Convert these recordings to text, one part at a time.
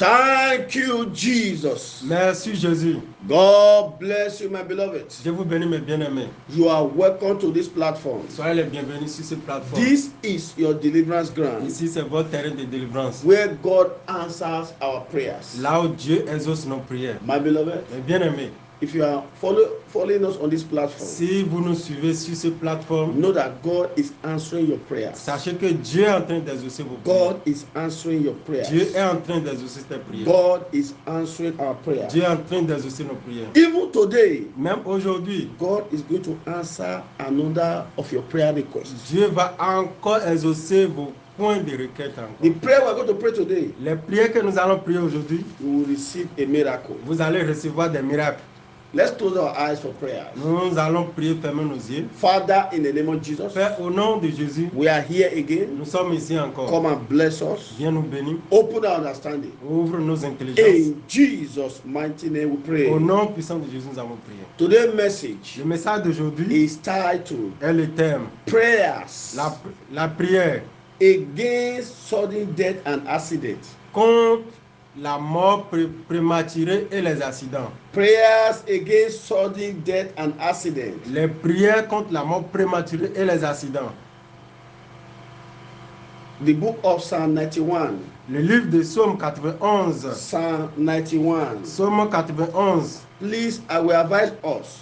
Thank you, Jesus. Merci Jésus. God bless you, my beloved. Je vous bénis mes bien-aimés. You are welcome to this platform. Soyez les bienvenus sur cette plateforme. This is your deliverance ground, Ici c'est votre terrain de délivrance. where God answers our prayers. Là où Dieu exauce nos prières. My beloved, Mes bien-aimés, if you are following us on this platform, si vous nous suivez sur cette plateforme, know that God is answering your prayers. sachez que Dieu est en train d'exaucer vos prières. God is answering your prayers. Dieu est en train d'exaucer tes prières. God is answering our prayers. Dieu est en train d'exaucer nos prières. Even today, Même aujourd'hui, God is going to answer another of your prayer requests. Dieu va encore exaucer vos points de requête encore. The prayer we're going to pray today, Les prières que nous allons prier aujourd'hui, you will receive a miracle. vous allez recevoir des miracles. Let's close our eyes for prayer. Nous allons prier, fermer nos yeux. Father, in the name of Jesus, Père, au nom de Jésus, we are here again. nous sommes ici encore. Come and bless us. Viens nous bénir. Open our understanding. Ouvre nos intelligences. In Jesus' mighty name we pray. Au nom puissant de Jésus, nous avons prié. Today's message Le message d'aujourd'hui is titled est le thème. Prayers La prière against sudden death and accident. contre la mort prématurée et les accidents. Prayers against sudden death and accident. Les prières contre la mort prématurée et les accidents. The book of Psalm 91. Le livre de Psaume 91. Psalm 91. Psaume 91. Please, I will advise us.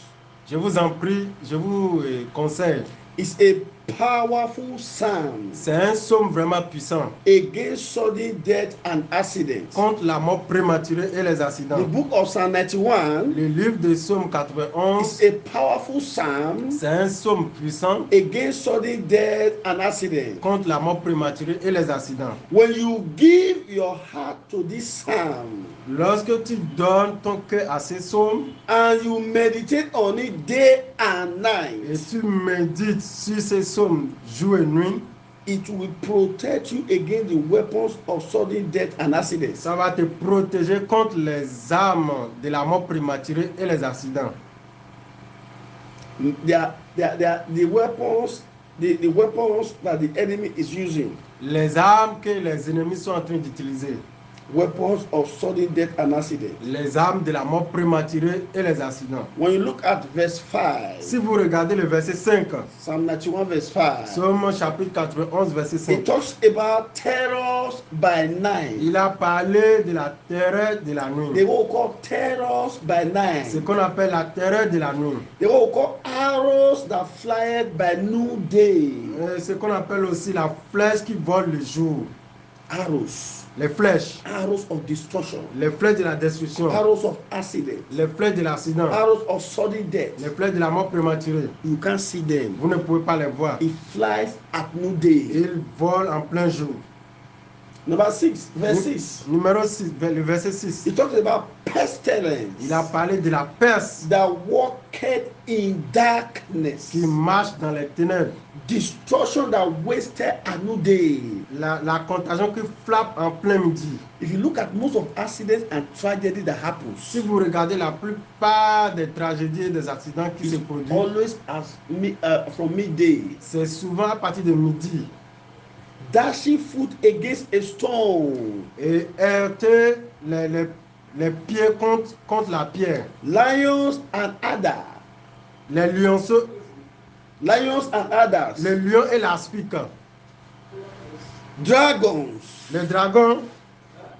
Je vous en prie, je vous conseille. It's a powerful psalm C'est un psaume vraiment puissant against sudden death and accident. contre la mort prématurée et les The accidents. book of Psalm 91 Le livre de Psaume is 91, a powerful psalm c'est un psaume puissant against sudden death and accident. contre la mort prématurée et les accidents. When you give your heart to this psalm Lorsque tu donnes ton cœur à ces psaumes and you meditate on it day and et night, tu médites sur ces psaumes jour et nuit, it will protect you against the weapons of sudden death and accidents. ça va te protéger contre les armes de la mort prématurée et les accidents. The weapons, the weapons that the enemy is using, Les armes que les ennemis sont en train d'utiliser, weapons of sudden death and accident. les armes de la mort prématurée et les accidents. When you look at verse 5, Si vous regardez le verset 5, Psalm 91 verse 5, Psaume chapitre 91, verset it 5, talks about terrors by night. il a parlé de la terreur de la They nuit. will call terrors by Ce night. qu'on appelle la terreur de la nuit. They will call arrows that fly by noonday. Ce qu'on appelle aussi la flèche qui vole le jour. Arrows. Les flèches. Arrows of destruction. Les flèches de la destruction. Arrows of accident. Les flèches de l'accident. Arrows of sudden death. Les flèches de la mort prématurée. You can't see them. Vous ne pouvez pas les voir. It flies at noonday. Ils volent en plein jour. Number 6, verse 6. Numéro 6, le verset 6. It talks about pestilence Il a parlé de la peste that walketh in darkness. qui marche dans les ténèbres. Destruction that wasted at noonday. La contagion qui frappe en plein midi. If you look at most of accidents and tragedy that happens, Si vous regardez la plupart des tragédies et des accidents qui se it's produisent, always from midday. c'est souvent à partir de midi. Dashing foot against a stone. Et heurter les pieds contre la pierre. Lions and adders. Les lionceaux, Lions and adders. le lion et l'aspic. Dragons. Le dragon,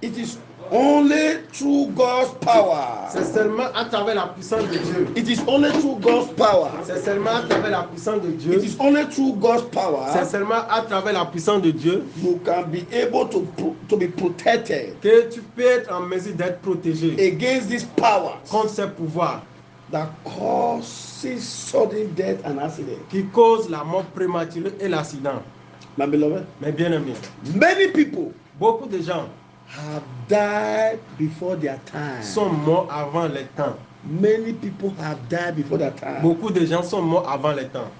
It is only through God's power. c'est seulement à travers la puissance de Dieu. It is only through God's power. C'est seulement à travers la puissance de Dieu. It is only through God's C'est power seulement à travers la puissance de Dieu you can be able to be protected que tu peux être en mesure d'être protégé against these powers contre ces pouvoirs that causes sudden death and accident. qui causent la mort prématurée et l'accident. My beloved, Mes bien-aimés, many people beaucoup de gens have died before their time. sont morts avant les temps. Many people have died before their time. Beaucoup de gens sont morts avant les temps.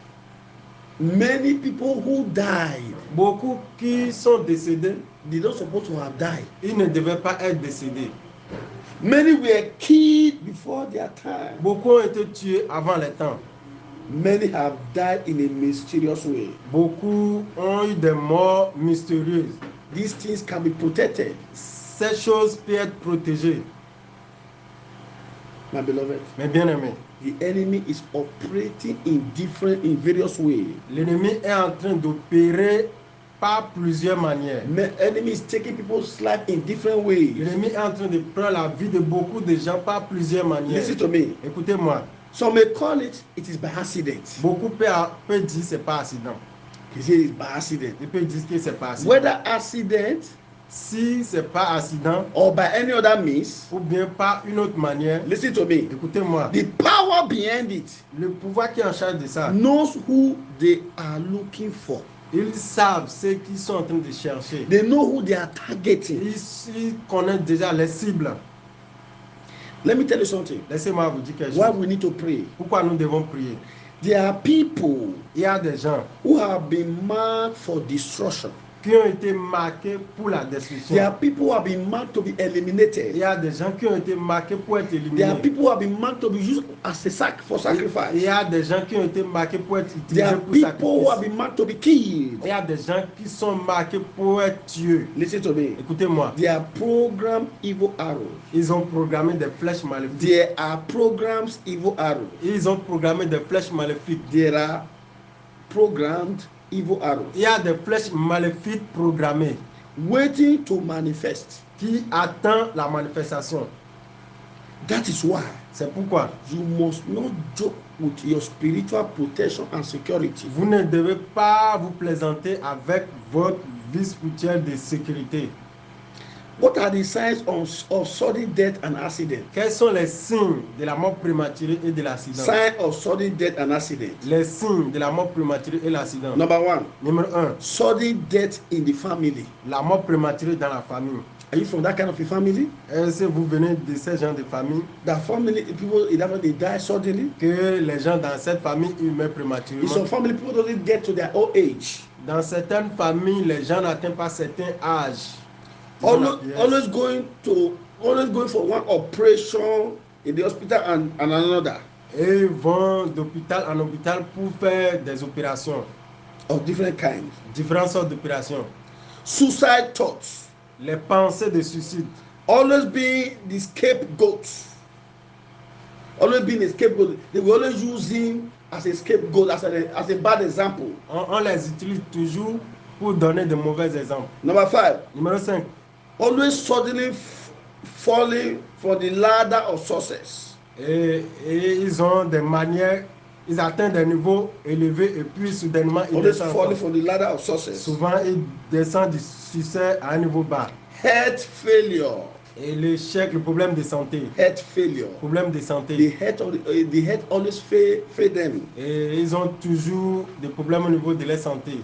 Many people who died, Beaucoup qui sont décédés, they don't supposed to have died. ils ne devaient pas être décédés. Many were killed before their time. Beaucoup ont été tués avant les temps. Many have died in a mysterious way. Beaucoup ont eu des morts mystérieuses. These things can be protected. Ces choses peuvent être protégées. My beloved, Mais bien aimé, the enemy is operating in various ways. l'ennemi est en train d'opérer par plusieurs manières. The enemy is taking people's life in different ways. L'ennemi est en train de prendre la vie de beaucoup de gens par plusieurs manières. Listen to me. Écoutez-moi, Some may call it is by accident. beaucoup peuvent dire que ce n'est pas accident. They say it's by accident. Ils peuvent dire que ce n'est pas accident. Whether accident Si ce n'est pas accident or by any other means, ou bien par une autre manière, listen to me. écoutez-moi, The power behind it le pouvoir qui est en charge de ça, knows who they are looking for. ils savent ce qu'ils sont en train de chercher. They know who they are targeting. Ils connaissent déjà les cibles. Let me tell you something. Laissez-moi vous dire quelque Why chose. we need to pray. Pourquoi nous devons prier? There are people Il y a des gens who have been marked for destruction. qui ont été marqués pour la destruction. There are people who have been marked to be Il eliminated. y a des gens qui ont été marqués pour être There are éliminés. people who have been marked to be used as a for Il sacrifice. y a des gens qui ont été marqués pour être There utilisés are pour people who have sacrifice. been marked to be killed. Il y a des gens qui sont marqués pour être tués. Listen to me. Écoutez-moi, There are programmed evil arrows. ils ont programmé des flèches maléfiques. There are programs evil arrows. Ils ont programmé des flèches maléfiques. There are programmed evil arrows Il y a des flèches maléfiques programmées waiting to manifest. qui attendent la manifestation. That is why C'est pourquoi you must not joke with your spiritual protection and security. vous ne devez pas vous plaisanter avec votre vie spirituelle de sécurité. What are the signs of sudden death and accident? Quels sont les signes de la mort prématurée et de l'accident? Sign of sudden death and accident. Les signes de la mort prématurée et l'accident. Number one, Numéro 1, sudden death in the family. la mort prématurée dans la famille. Are you from that kind of a family? Est-ce que vous venez de ces gens de famille That family people they die suddenly. que les gens dans cette famille ils meurent In prématurément? some family people don't get to their old age. Dans certaines familles, les gens n'atteignent pas certain âge. Always going for one operation in the hospital and another Et ils vont d'hôpital en hôpital pour faire des opérations, of different kinds. différentes sortes d'opérations. Suicide thoughts. Les pensées de suicide, Always being the scapegoat. Always being a scapegoat. They will always use him as a scapegoat, as a bad example. on les utilise toujours pour donner de mauvais exemples. Number 5. Numéro 5, Always suddenly falling from the ladder of success. et ils ont des manières, ils atteignent des niveaux élevés et puis soudainement ils Always descendent. falling from the ladder of success. Souvent ils descendent du succès à un niveau bas. Health failure. Et l'échec, le problème de santé, Health failure. problème de The santé. health always fail them. Et ils ont toujours des problèmes au niveau de leur santé.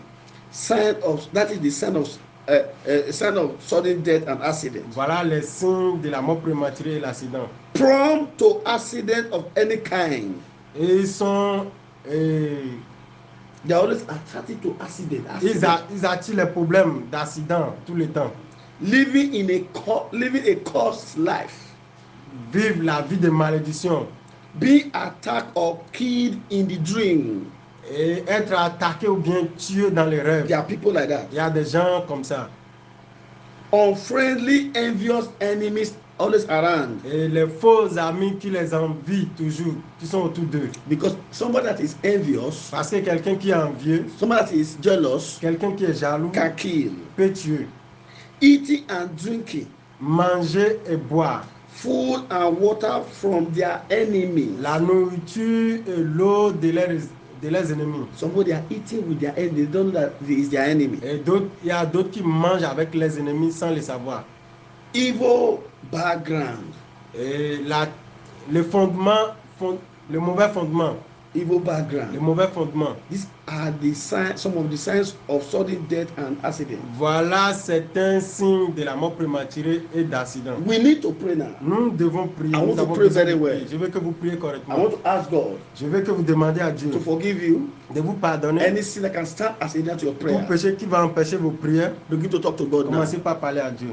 That is the sign of sudden death and accident. Voilà les signes de la mort prématurée et l'accident. Prone to accident of any kind. Et ils sont, They are always attracted to accident. ils attirent les problèmes d'accident tout le temps. Living a cursed life. Vivent la vie de malédiction Being attacked or killed in the dream. et être attaqué ou bien tué dans les rêves. There are people like that. Il y a des gens comme ça. Unfriendly, envious enemies always around. Et les faux amis qui les envient toujours, qui sont autour d'eux. Because somebody that is envious, Parce que quelqu'un qui est envieux, somebody that is jealous, quelqu'un qui est jaloux, can kill. peut tuer. Eating and drinking Manger et boire. food and water from their enemies. La nourriture et l'eau de leurs ennemis. Somebody are eating with their enemy. They don't know that it is their enemy. Et d'autres, il y a d'autres qui mangent avec les ennemis sans le savoir. Evil background. Et le fondement, le mauvais fondement, Evil background. le mauvais fondement. These are the signs, some of the signs of sudden death and accident. Voilà certains signes de la mort prématurée et d'accident. We need to pray now. Nous devons prier. I want Nous to avons pray besoin very de well. prier. Je veux que vous priez I correctement. want to ask God Je veux que vous demandiez à Dieu to forgive you de vous pardonner any sin that can stand as a hindrance to your tout prayer. péché qui va empêcher vos prières. Begin to talk to God now. Commencez par parler à Dieu.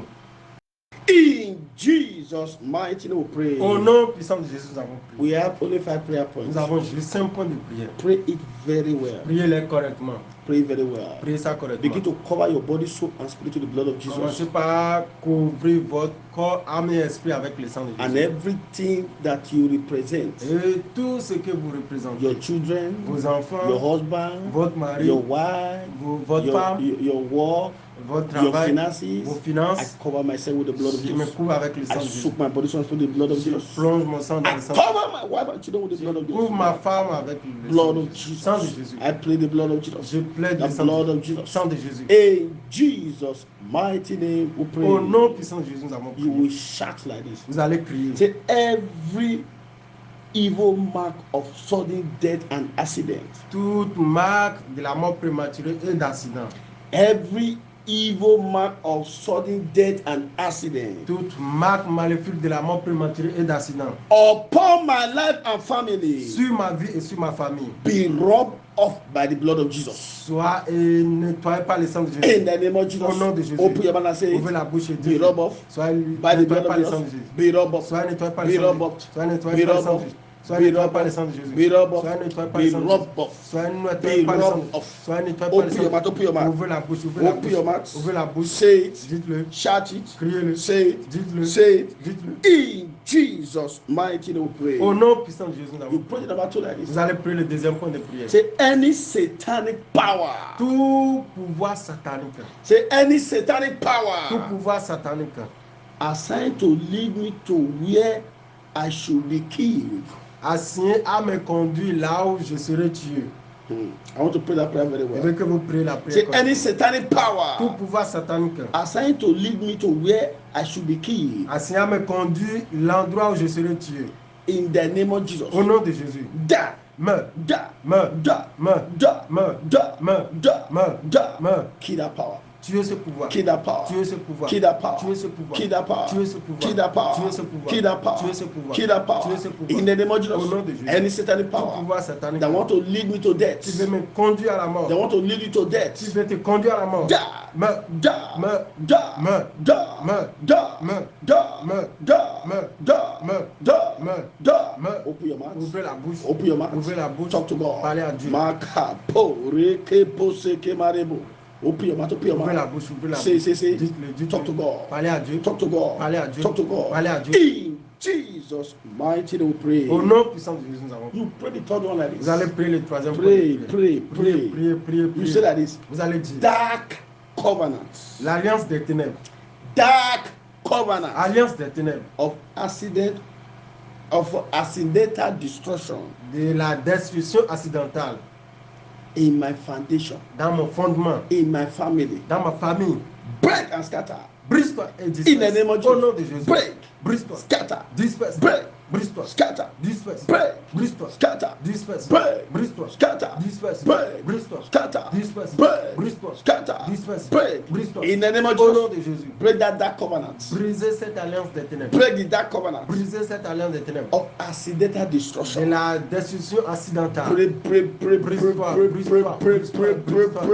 In Jesus' mighty name we pray. Au nom puissant de Jésus, nous avons prié. We have only 5 prayer points. Nous avons juste 5 points de prière. Pray it very well. Priez-les correctement. Pray very well. Priez ça correctement. Begin to cover your body, soul, and spirit with the blood of Commencez Jesus. par couvrir votre corps, âme et esprit avec le sang de And Jésus. everything that you represent, Et tout ce que vous représentez, your children, vos your enfants, husband, votre mari, your wife, votre femme, your work, votre your travail, finances, vos I finances, cover myself with the blood of je me Jesus. couvre avec le sang I de Jésus. soak my body, soul, and spirit with the blood of Je Jesus. plonge mon sang dans I le sang. cover my wife and children with the Je blood of couvre ma Jesus. femme avec le Blood of sang de Jesus. Jésus. I play the blood of Jesus. Je plaide The le sang blood of de Jesus. sang de Jésus. In Jesus' mighty name, we pray. Au nom puissant de Jésus, nous avons You prié. will shout like this. Vous allez crier. Say every evil mark of sudden death and accident. Toute marque de la mort prématurée et d'accident. Every evil mark of sudden death and accident Toute marque maléfique de la mort prématurée et d'accident. upon my life and family Sur ma vie et sur ma famille. be rubbed off by the blood of Jesus. Sois nettoyé par le sang de In Jésus. the name of Jesus. Au nom de Jésus. Open your mouth and say Ouvrez it. la bouche et Be dites. rubbed off Sois by the nettoyé blood par of le sang de Jesus. Jésus. Be rubbed off. Sois nettoyé par Be le sang de rubbed Jésus. off. Sois nettoyé Be par le rubbed sang de off. Jésus. Sois Be nettoyé rubbed par le off. sang de Jésus. Be rubbed off. Sois nettoyé par Be le sang de rubbed Jésus. off. Sois nettoyé Be par le sang de rubbed Jésus. off. Sois nettoyé par le Open sang your de mouth. Open your Jésus. mouth. Ouvrez la bouche, ouvrez la Open your bouche. mouth. Ouvrez la bouche. Say it. Dites-le. Shout it. Criez-le. Say it. Dites-le. Say it. Dites-le. In Jesus' mighty name we Au pray. nom puissant de Jésus, nous You avons pray prié. the number two like Vous this. allez prier le deuxième point de prière. Say any satanic power. Tout pouvoir satanique. Say any satanic Tout power pouvoir satanique. assigned to lead me to where I should be killed. Assigné à me conduire là où je serai tué. I want to pray that prayer very Je veux well. que vous priez la prière. Say correctement. any satanic Tout power pouvoir satanique. assigned to lead me to where I should be killed. Assigné à me conduire l'endroit où je serai tué. In the name of Jesus. Au nom de Jésus. Da, Meurs. da, Meurs. da, Meurs. da, Meurs. da, Meurs. da, Meurs. da. Meurs. Kill that power. Tuer ce pouvoir. Kill that power. Tuer ce pouvoir. Kill that power. Tuer ce pouvoir. Kill that power. Tuer ce pouvoir. Kill that power. Tuer ce pouvoir. Kill that power. Tuer ce pouvoir. Kill that power. Tuer ce pouvoir. In the name of Au nom de Jesus. Jésus. Any satanic Tout power pouvoir satanique. that want to lead me to death. Tu veux me conduire à la mort. They want to lead you to Tu death. veux te conduire à la mort. Da, Meurs. da, Meurs. da, Meurs. da, Meurs. da, Meurs. da, Meurs. da, Meurs. da, Meurs. da, Meurs. da. Meurs. Open your mouth. Ouvrez la bouche. Open your mouth. Ouvrez la bouche. Talk to God. Parlez à Dieu. Makapo reke poseke marebo. Open your mouth. Open your Ouvrez la mouth. bouche. Ouvrez la Say, bouche. say, say. Dites-le. Dites-le. Talk to God. Parlez à Dieu. Talk to God. Parlez à Dieu. Talk to God. Parlez à Dieu. In Jesus' mighty name we pray. Au nom puissant de Jésus, nous avons prié. You pray the third one like this. Vous allez prier le troisième point. Pray, de prière. pray, Priez, pray. priez, priez, You priez. say like this. Vous allez dire Dark covenants. l'alliance des ténèbres. Dark covenants Alliance des ténèbres. of accident, of accidental destruction De la destruction accidentale in my foundation, dans mon fondement, in my family. dans ma famille. Break and scatter. Brise-toi et In disperse. the name of Au nom de Jesus. Jésus. Break, Brise-toi. scatter, Disperse. break, Brise-toi. scatter, Disperse. break, Brise-toi. scatter, Disperse. break, Brise-toi. scatter, Disperse. break, Brise-toi. scatter, Disperse. break, Brise-toi. scatter, Disperse. break. Brise-toi. In the name of Au nom Jesus. de Jésus. Break that dark covenant. Brisez cette alliance des ténèbres. Break the dark covenant Brisez cette alliance des ténèbres. of accidental De destruction. la destruction accidentale. Pray, pray, pray, pray, pray, pray, pray, pray, pray, pray,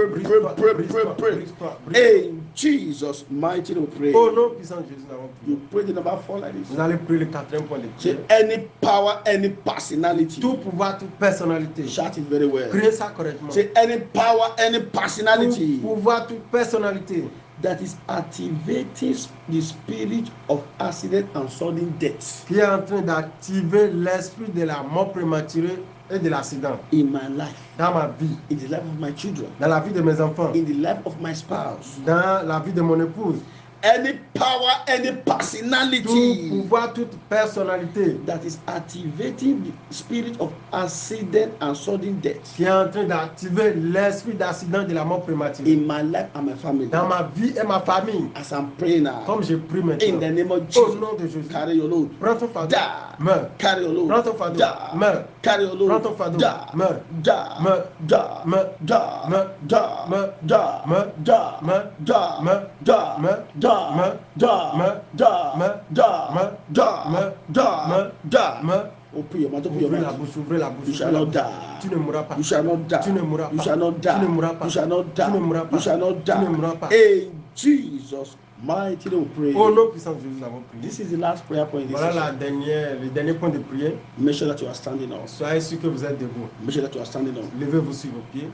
pray, pray, pray, pray. In Jesus' mighty name we Au pray. nom puissant de Jésus, nous avons prié. You pray the number 4 like Vous this. allez prier le quatrième point de Say prière. any power, any personality. Tout pouvoir, toute personnalité. Shout it very well. Priez ça correctement. Say any power, any Tout personality pouvoir, toute personnalité that is activating the spirit of accident and sudden death qui est en train d'activer l'esprit de la mort prématurée et de l'accident in my life, dans ma vie, in the life of my children, dans la vie de mes enfants, in the life of my spouse. dans la vie de mon épouse. Any power, any Tout personality pouvoir, toute personnalité that is activating the spirit of accident and sudden death qui est en train d'activer l'esprit d'accident de la mort prématurée in my life and my family. dans ma vie et ma famille. As I'm praying now, Comme je prie in maintenant, the name of au Jesus, nom de Jésus, carry your load. prends ton fardeau, Da. meurs. Carry your load. Prends ton fardeau, Da. meurs. Carry your load. Prends ton fardeau, Da. meurs. Da. Meurs. Da. Meurs. Da. Meurs. Da. Meurs. Da. Meurs. Da. Meurs. Da. Meurs. Da. Meurs. Da. Meurs. Da. Meurs. Da. Meurs. Da. Meurs. Da. Meurs. Da. Meurs. Da. Meurs. Open your mouth. Open your Ouvrez la mouth. bouche, ouvrez la bouche. You shall ouvrez la not bouche. die. Tu ne mourras pas. You shall not die. Tu ne mourras You pas. shall not die. Tu ne mourras pas. You shall not die. Tu ne mourras pas. You shall not Tu ne mourras die. pas. In Jesus' mighty name we pray. Au nom puissant de Jésus, nous avons prié. This is the last prayer point in this Voilà session. le dernier point de prière. Make sure that you are standing up. Soyez sûr que vous êtes debout. Make sure that you are standing up. Levez-vous sur vos pieds.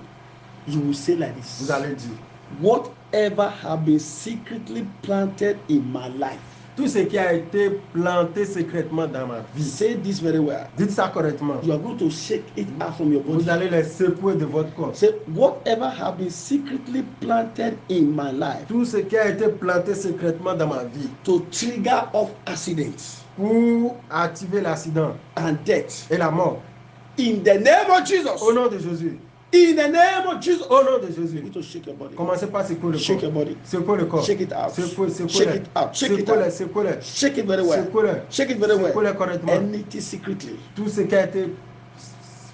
You will say like Vous this. allez dire, Whatever have been secretly planted in my life. tout ce qui a été planté secrètement dans ma vie. Say this very well. Dites ça correctement. You are going to shake it out from your body. Vous allez les secouer de votre corps. Say, whatever have been secretly planted in my life Tout ce qui a été planté secrètement dans ma vie to trigger off accidents pour activer l'accident and death. et la mort. In the name of Jesus. Au nom de Jésus. In the name of Jesus. Au nom de You Jésus. need to shake your body. Commencez par secouer le Shake your corps. body. Secouez le corps. Shake it out. Secouez, Shake secouez-le. it out. Shake it Secouez-le, out. secouez-le. Shake it very well. Secouez-le. Shake it very well. Secouez-le correctement. Anything secretly Tout ce qui a été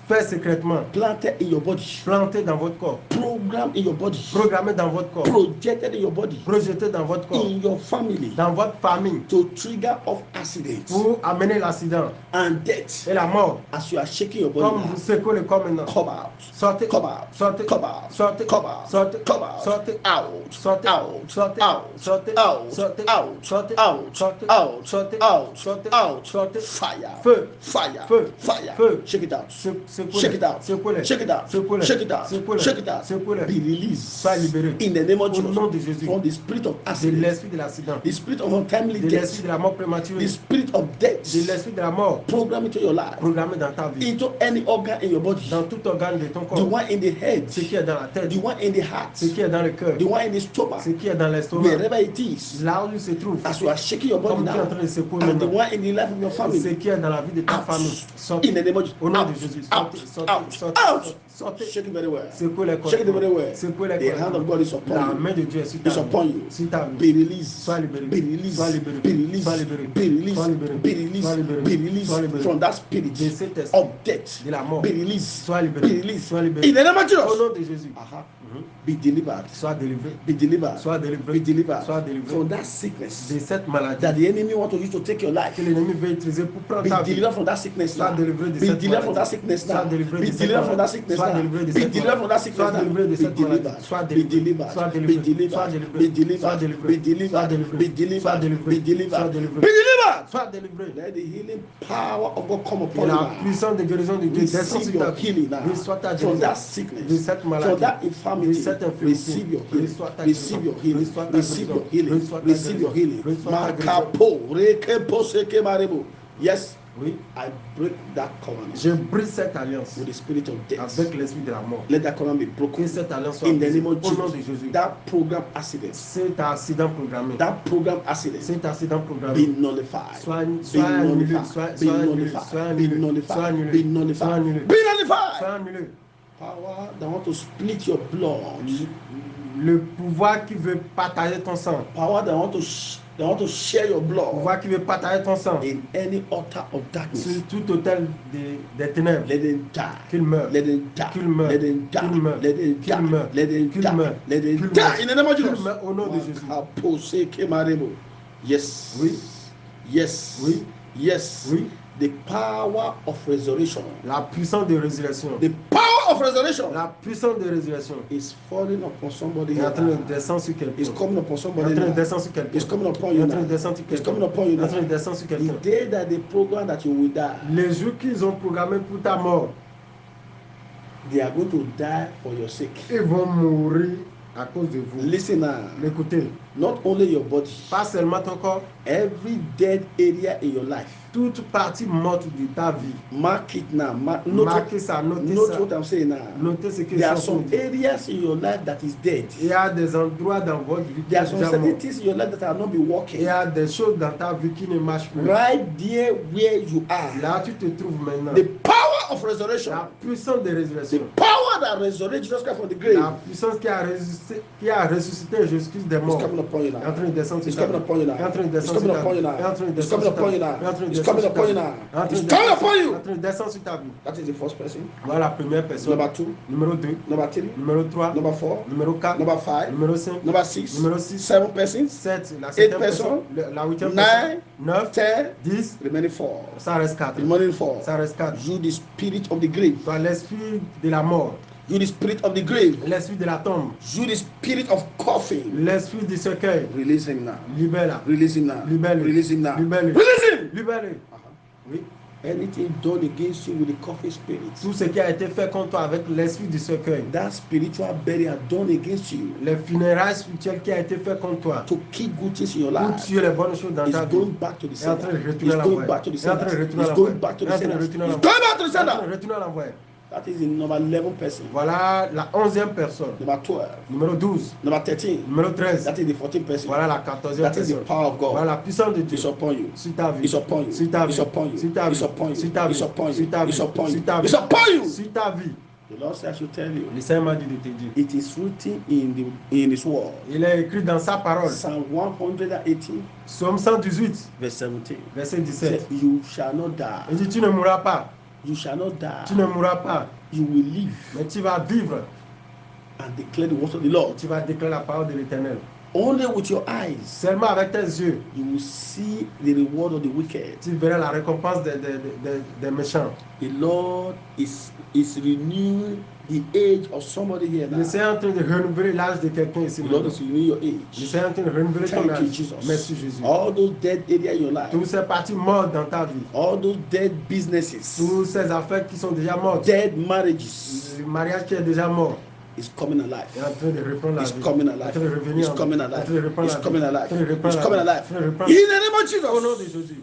fait secrètement, planted in your body, planté dans votre corps, programmed in your body, programmé dans votre corps, projected in your body, projeté dans votre corps, in your family, dans votre famille, to trigger off accidents pour amener l'accident and death. et la mort. As you are shaking your Comme body vous now, secouez le corps maintenant. come out. Sortez, Come out. sortez, Come out. sortez, Come out. sortez, Come out. sortez, Out. sortez, Out. sortez, Out. sortez, Out. sortez, Out. sortez, Out. sortez, Out. sortez, Out. sortez, Out. sortez, Fire. feu, Fire. Feu. Fire. Feu. Shake it out. secouez-le, Shake it out. secouez-le, Shake it out. secouez-le, Shake it out. secouez-le, Shake it out. secouez-le. Be released. Sois libéré. In the name of Au nom de Jesus. Jésus. From the spirit of De accident. l'esprit de l'accident, The spirit of untimely de l'esprit death. de la mort prématurée, The spirit of death. de l'esprit de la mort Program into your life. programmé dans ta vie, Into any organ in your body. dans tout organe de ton The corps, one in the head. ce qui est dans la tête, The one in the heart. ce qui est dans le cœur, The one in the stomach. ce qui est dans l'estomac, Wherever it is. là où il se trouve, As you are shaking your body comme tu es en now. train de secouer And the maintenant, one in the life of your ce family. qui est dans la vie de ta Out. famille, In sortez, the name of Jesus. au nom Out. de Jésus, Out. sortez, sortez, Out. sortez, Out. sortez, Shake it very well. secouez les Shake it very corps, well. secouez les The corps, hand of God is la upon you. main de Dieu est sur ta Is upon vie, you. sur ta Be vie, released. sois libéré, Be released. sois libéré, Be released. sois libéré, Be released. sois libéré, Be released. sois libéré, Be released sois libéré. from that de spirit cet esprit of death. de la mort, Be released. sois Be libéré, released. sois libéré, In the name of au Jesus. nom de Jésus, Be delivered. sois délivré, Be delivered. sois Be délivré, delivered sois délivré from that sickness de cette maladie that the enemy want to use to take your life. que l'ennemi veut utiliser pour prendre Be ta vie. delivered from that sickness Sois now. délivré de Be cette delivered from that maladie. sickness Sois now. délivré Be de cette delivered from that maladie. sickness Sois now. délivré de Be cette delivered from that maladie. sickness Sois now. délivré de Be cette maladie. delivered. Sois Be délivré. delivered. Sois Be délivré. delivered. Sois Be délivré. delivered. Sois délivré. Be delivered. Sois délivré. Be delivered. Sois délivré. Be delivered. Sois Be délivré. delivered. Sois délivré. Let the healing power of God come Et upon you la now. puissance de guérison de Dieu descend Receive sur ta your vie. healing now. Reçois ta From guérison. that De sickness. cette From maladie. that De infirmity. cette infirmité. Receive your healing. Reçois ta Receive your guérison. healing. Reçois ta Receive your guérison. healing. Reçois ta Receive your guérison. healing. Reçois ta guérison. Makapo, rekepo, seke marebo. Yes, Oui, I break that covenant je brise cette alliance with the spirit of death. avec l'esprit de la mort. Let that covenant be Que broken cette alliance soit in the brisée name of au nom de Jesus. Jésus. That program accident, Cet accident programmé, that program accident cet accident be programmé, nullified. soit Be annulé, nullified. soit Be annulé, nullified. soit Be annulé, soit nullified. annulé, Be soit nullified. annulé, Be nullified. soit annulé. Power that want to split your blood. Le pouvoir qui veut partager ton sang, Power that want to share your le blood pouvoir qui veut partager ton sang in any altar of darkness. sur tout hôtel des ténèbres, Let them die. qu'il meure, Let them die. Qu'il meure. Let them die. Qu'il meure. Let them Qu'il die. meure. Let them Qu'il die. meure. Let them Qu'il die. meure. In the name of Qu'il Jesus. meure au nom de Jésus. Apose kemarebo. Yes. Oui. Yes. Oui. Yes. Oui. The power of resurrection. La puissance de résurrection, The power of resurrection la puissance de résurrection is falling upon somebody est here en train de now. descendre sur quelqu'un. It's coming upon Est en somebody train de now. descendre sur quelqu'un. It's coming upon Est you en train de now. descendre sur It's coming quelqu'un. upon you Est en train de now. descendre sur The quelqu'un. day that they program that you will die, Les jours qu'ils ont programmés pour ta mort, they are going to die for your sake. ils vont mourir à cause de vous. Listen now. Écoutez, Not only your body, pas seulement ton corps, every dead area in your life. toute partie morte de ta vie. Mark it now. Note Marquez ça, notez note ça. what I'm saying now. Notez ce que There are je suis en train some de dire. areas in your life that is dead. Il y a des endroits dans votre vie qui There are sont some déjà morts. certain things in your life that are not be Il working. y a des choses dans ta vie qui ne marchent plus. Right there where you are. Là, tu te trouves maintenant. The power of resurrection. La puissance de The résurrection. power that resurrected Jesus Christ from the La grave puissance qui a ressuscité Jésus-Christ des is morts. coming upon you Est en now. train de descendre It's sur ta coming vie. upon you now. Est en train de It's descendre coming sur ta upon you vie. now. Est en train de It's descendre coming sur ta upon you vie. now. Est en train de It's descendre coming sur ta upon you vie. now. Est en train It's de coming descendre- upon you. en train de descendre sur ta vie. That is the first person. Voilà la première personne. Number 2, Numéro 2, number 3, numéro 3, number 4, numéro 4, number 5, numéro 5, number 6, numéro 6, 7 persons, 7, la 8 septième personne, personnes, la huitième 9, personne, 9, 10, 10, remaining 4. ça reste 4. Remaining 4. Ça reste 4. You the spirit of the grave. Toi, l'esprit de la mort, You the spirit of the grave. l'esprit de la tombe, You the spirit of coughing. l'esprit du cercueil, Release him now. libère-la. Release him now. Libère-le. Release him now. Libère-le. Release him. Libère-le. Uh-huh. Oui. anything done against you with the coffin spirit, Tout ce qui a été fait contre toi avec l'esprit du cercueil. that spiritual burial done against you Les funérailles spirituelles qui a été fait contre toi. to kill good things in your Pour life, tuer les bonnes choses dans is ta vie. going back to the Est en train sender. de retourner It's à going l'envoi. back to the Est en train sender. de retourner à It's l'envoi. going back to Est the en train de sender. retourner à It's l'envoi. going back to the Est en train sender. de retourner à l'envoi. That is the number 11 person. Voilà la 11e personne. Number 12. Numéro 12. Number 13. Numéro 13. That is the 14th person. Voilà la 14e That is the personne. power of God. Voilà la puissance de Dieu. It's upon you. Sur ta vie. It's upon you. Sur ta vie. It's upon you. Sur ta It's vie. upon you. Sur ta vie. It's upon you. Sur ta vie. It's upon you. Sur ta vie. It's upon you. Sur ta vie. The Lord says I should tell you. Le Seigneur m'a dit de te dire. It is written in His word. Il est écrit dans sa parole. Psalm 118, Psaume 118, verse 17. verset Said, 17. you shall not die. Il dit, tu ne mourras pas. You shall not Tu die. ne mourras pas. You will live Mais tu vas vivre. and declare the words of the Lord. Tu vas déclarer la parole de l'Éternel. Only with your eyes Seulement avec tes yeux, you will see the reward of the wicked. tu verras la récompense des méchants. The Lord is renewing the age of somebody here now. Le Seigneur est en train de renouveler l'âge de quelqu'un ici. The Lord maintenant. is renewing your Le age. Seigneur est en train de renouveler ton Thank you, âge. Jesus. Merci Jésus. All those dead areas in your life, Toutes ces parties mortes dans ta vie, all those dead businesses, toutes ces affaires qui sont déjà mortes, dead marriages, le mariage qui est déjà mort, is coming alive. est en train de reprendre la It's vie. coming Est en alive. train de revenir It's en vie. coming Est en train alive. de reprendre It's la vie. coming Est en alive. train de reprendre It's la coming vie. alive. Est en train de reprendre In la vie. the name of Au nom de Jesus. Jésus.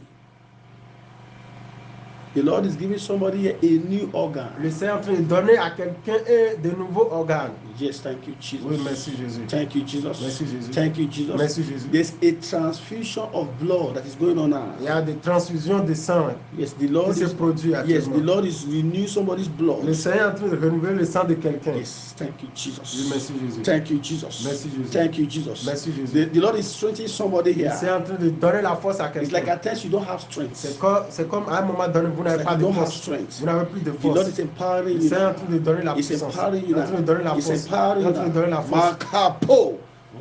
The Lord is giving somebody here a new organ. Le Seigneur est en train de donner à quelqu'un de nouveaux organes. Yes, thank you, Jesus. Oui, merci Jésus. Thank you, Jesus. Merci Jésus. Thank you, Jesus. Merci Jésus. There's a transfusion of blood that is going on now. Il y a des transfusions de sang Yes, the qui Lord se is. produisent Yes, actuellement. the Lord is renewing somebody's blood. Le Seigneur est en train de renouveler le sang de quelqu'un. Yes, thank you, Oui, Jesus. merci Jésus. Thank you, Jesus. Merci Jésus. Thank you, Jesus. Merci Jésus. The Lord is strengthening somebody Le here. Seigneur est en train de donner la force à It's like quelqu'un. at times you don't have strength. C'est comme à un moment donné, vous n'avez It's pas like de you don't have force. strength. Vous n'avez plus de The Lord force. is empowering Le you Seigneur est en now. train de donner la He's puissance. empowering Il you est en train de donner la now. He's force. empowering Il est you en train de donner la now. force. Makapo.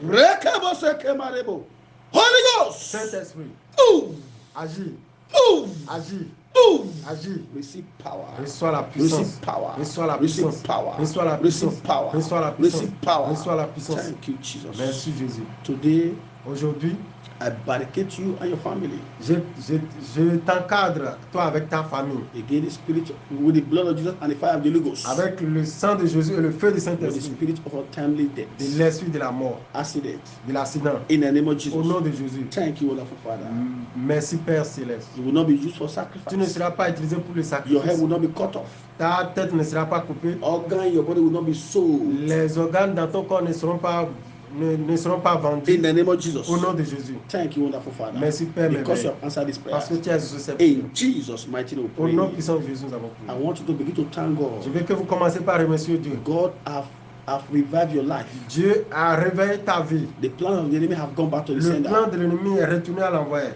Rekebo sekemarebo. Holy Ghost. Saint-Esprit, Move. agis, Move. agis, Move. agis. Receive power. Reçois la puissance. Receive power. Reçois la puissance. Receive power. Reçois la puissance. Receive power. Reçois la puissance. Receive power. Reçois la puissance. Thank you, Jesus. Merci Jésus. Today, Aujourd'hui, I barricade you and your family je t'encadre, toi avec ta famille, against the spirit with the blood of Jesus and the fire of the Holy Ghost. avec le sang de Jésus et le feu du With the Saint-Esprit, spirit of untimely de death, l'esprit de la mort, accident. de l'accident. In the name of Au nom Jesus. de Jésus. Thank you, wonderful Father. Merci Père Céleste. You will not be used for Tu ne sacrifice. seras pas utilisé pour le Your sacrifice. head will not be cut off. Ta tête ne sera pas coupée. Organ in your body will not be sold. Les organes dans ton corps ne seront pas vendus. In the name of Jesus. Au nom de Jésus. Thank you, wonderful Father. Merci Père Because you merveilleux. have answered this prayer. Parce que tu as Jésus cette prière. In Jesus' mighty name, Au we nom pray. puissant de Jésus, nous avons I prié. want you to begin to thank Je God. veux que vous commencez par remercier Dieu. God have revived your life. Dieu a réveillé ta vie. The plan of the enemy have gone back to the Le sender. plan de l'ennemi est retourné à l'envoyé.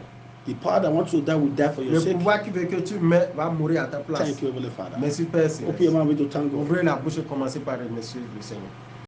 The power that wants you to die will die for your Le sake. pouvoir qui veut que tu meurs va mourir à ta place. Thank you, Heavenly Father. Merci Père Open your Céleste. mouth to thank God. Ouvrez la bouche et commencez par remercier le Seigneur.